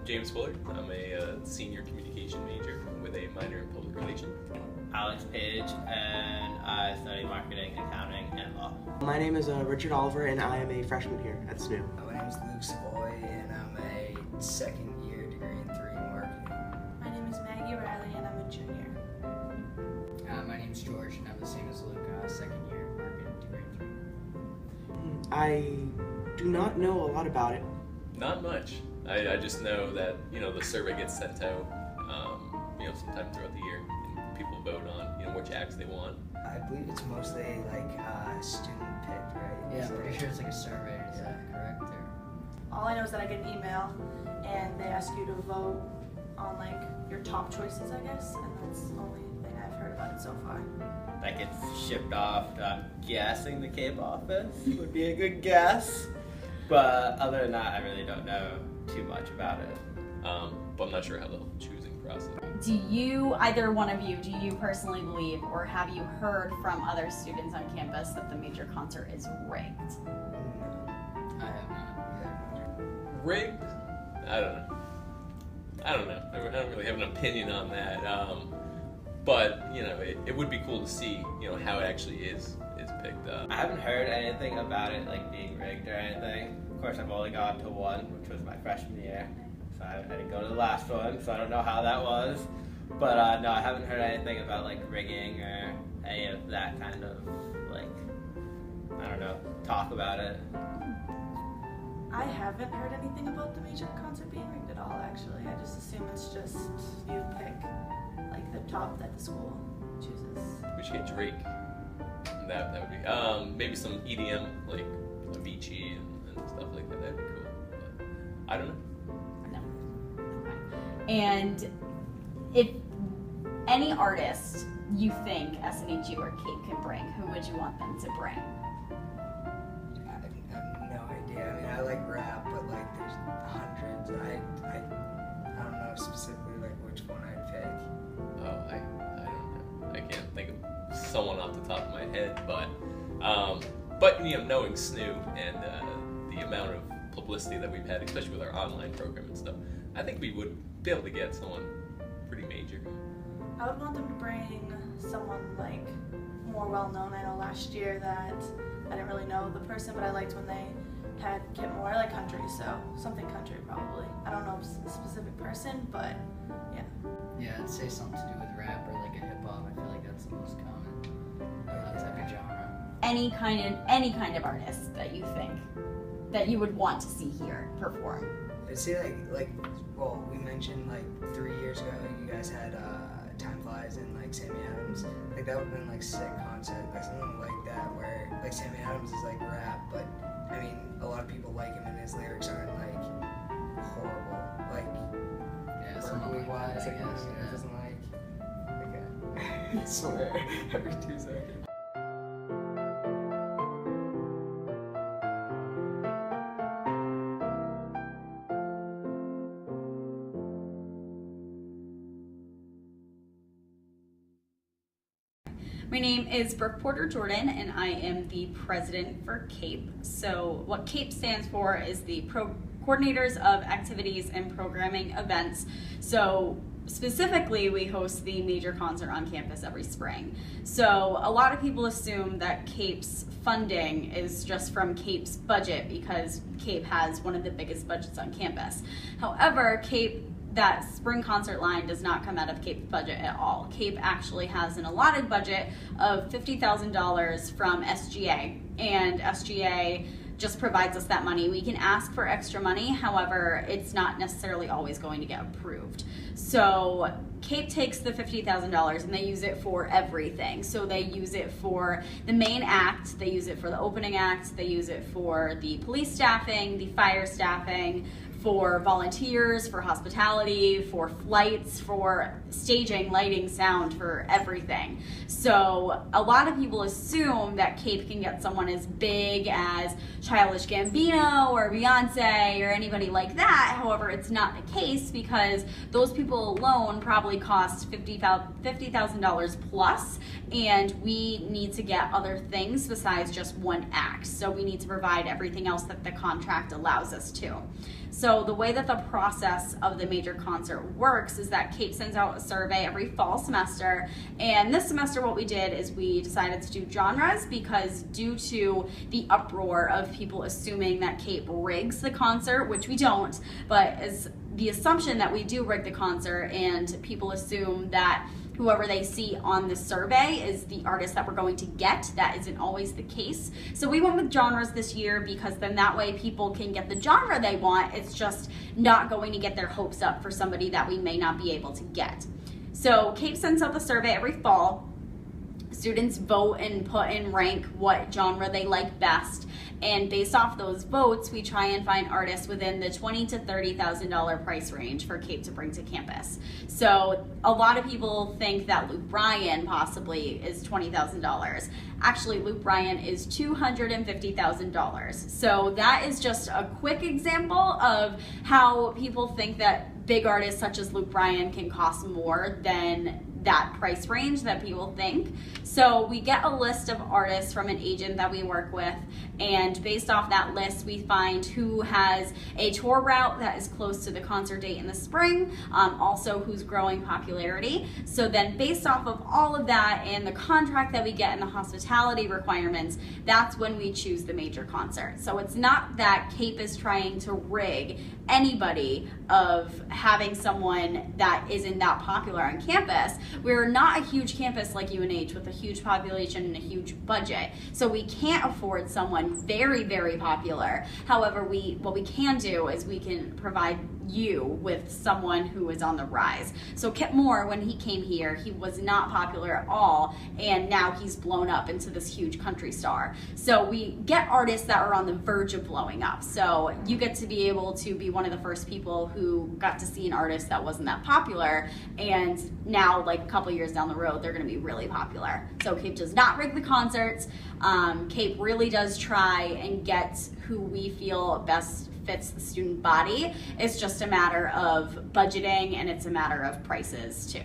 James Fuller. I'm a senior communication major with a minor in public relations. Alex Page, and I study marketing, accounting, and law. My name is Richard Oliver, and I am a freshman here at SNHU. My name is Luke Savoy, and I'm a second-year degree in 3 marketing. My name is Maggie Riley, and I'm a junior. My name is George, and I'm the same as Luke, second year marketing, degree in 3. I do not know a lot about it. Not much. I just know that, the survey gets sent out, sometime throughout the year, and people vote on, which acts they want. I believe it's mostly like student picked, right? Yeah, I'm pretty sure it's like a survey. Is that correct? Or? All I know is that I get an email, and they ask you to vote on like your top choices, I guess, and that's the only thing I've heard about it so far. That gets shipped off, I'm guessing the CAPE office would be a good guess. But other than that, I really don't know too much about it. But I'm not sure how the choosing process. Do you, either one of you, do you personally believe, or have you heard from other students on campus that the major concert is rigged? No. I have not. Rigged? I don't know. I don't really have an opinion on that. But it would be cool to see how it actually is picked up. I haven't heard anything about it like being rigged or anything. Of course, I've only gone to one, which was my freshman year. So I didn't go to the last one, so I don't know how that was. But no, I haven't heard anything about like rigging or any of that kind of talk about it. I haven't heard anything about the major concert being rigged at all, actually. I just assume it's just you pick like the top that the school chooses. We should get Drake. That would be maybe some EDM like Avicii and stuff like that. That'd be cool. But I don't know. No. Okay. And if any artist you think SNHU or CAPE can bring, who would you want them to bring? I have no idea. I mean, I like rap, but like there's hundreds. I don't know specifically like which one I'd pick. Oh, I don't know. I can't think of someone off the top of my head, but knowing SNHU and the amount of publicity that we've had, especially with our online program and stuff, I think we would be able to get someone pretty major. I would want them to bring someone like more well known. I know last year that I didn't really know the person, but I liked when they had Kit Moore, like country, so something country probably. I don't know a specific person, but yeah. Yeah, I'd say something to do with rap or like a hip hop. I feel like that's the most common type of genre. Any kind of artist that you think that you would want to see here perform. I'd say well, we mentioned like 3 years ago you guys had Time Flies and like Sammy Adams. Like that would have been like sick concert, like something like that where like Sammy Adams is like rap, but I mean a lot of people like him and his lyrics aren't like horrible. Like Yeah, something like wise, that, I like guess, it doesn't I swear every 2 seconds. My name is Brooke Porter-Jordan, and I am the president for CAPE. So what CAPE stands for is the Coordinators of Activities and Programming Events. So specifically, we host the major concert on campus every spring. So a lot of people assume that CAPE's funding is just from CAPE's budget because CAPE has one of the biggest budgets on campus. However, that spring concert line does not come out of CAPE's budget at all. CAPE actually has an allotted budget of $50,000 from SGA, and SGA just provides us that money. We can ask for extra money, however, it's not necessarily always going to get approved. So CAPE takes the $50,000 and they use it for everything. So they use it for the main act, they use it for the opening act, they use it for the police staffing, the fire staffing, for volunteers, for hospitality, for flights, for staging, lighting, sound, for everything. So a lot of people assume that CAPE can get someone as big as Childish Gambino or Beyonce or anybody like that. However, it's not the case because those people alone probably cost $50,000 plus, and we need to get other things besides just one act. So we need to provide everything else that the contract allows us to. So So the way that the process of the major concert works is that CAPE sends out a survey every fall semester, and this semester what we did is we decided to do genres because due to the uproar of people assuming that CAPE rigs the concert, which we don't, but as the assumption that we do rig the concert, and people assume that whoever they see on the survey is the artist that we're going to get. That isn't always the case. So we went with genres this year because then that way people can get the genre they want. It's just not going to get their hopes up for somebody that we may not be able to get. So CAPE sends out the survey every fall. Students vote and put in rank what genre they like best, and based off those votes we try and find artists within the $20,000 to $30,000 price range for CAPE to bring to campus. So a lot of people think that Luke Bryan possibly is $20,000. Actually, Luke Bryan is $250,000. So that is just a quick example of how people think that big artists such as Luke Bryan can cost more than that price range that people think. So we get a list of artists from an agent that we work with, and based off that list we find who has a tour route that is close to the concert date in the spring, also who's growing popularity. So then based off of all of that and the contract that we get and the hospitality requirements, that's when we choose the major concert. So it's not that CAPE is trying to rig anybody of having someone that isn't that popular on campus. We're not a huge campus like UNH with a huge population and a huge budget, so we can't afford someone very, very popular. However, what we can do is we can provide you with someone who is on the rise. So Kip Moore, when he came here, he was not popular at all, and now he's blown up into this huge country star. So we get artists that are on the verge of blowing up. So you get to be able to be one of the first people who got to see an artist that wasn't that popular, and now like a couple years down the road they're going to be really popular. So CAPE does not rig the concerts. CAPE really does try and get who we feel best fits the student body. It's just a matter of budgeting, and it's a matter of prices too.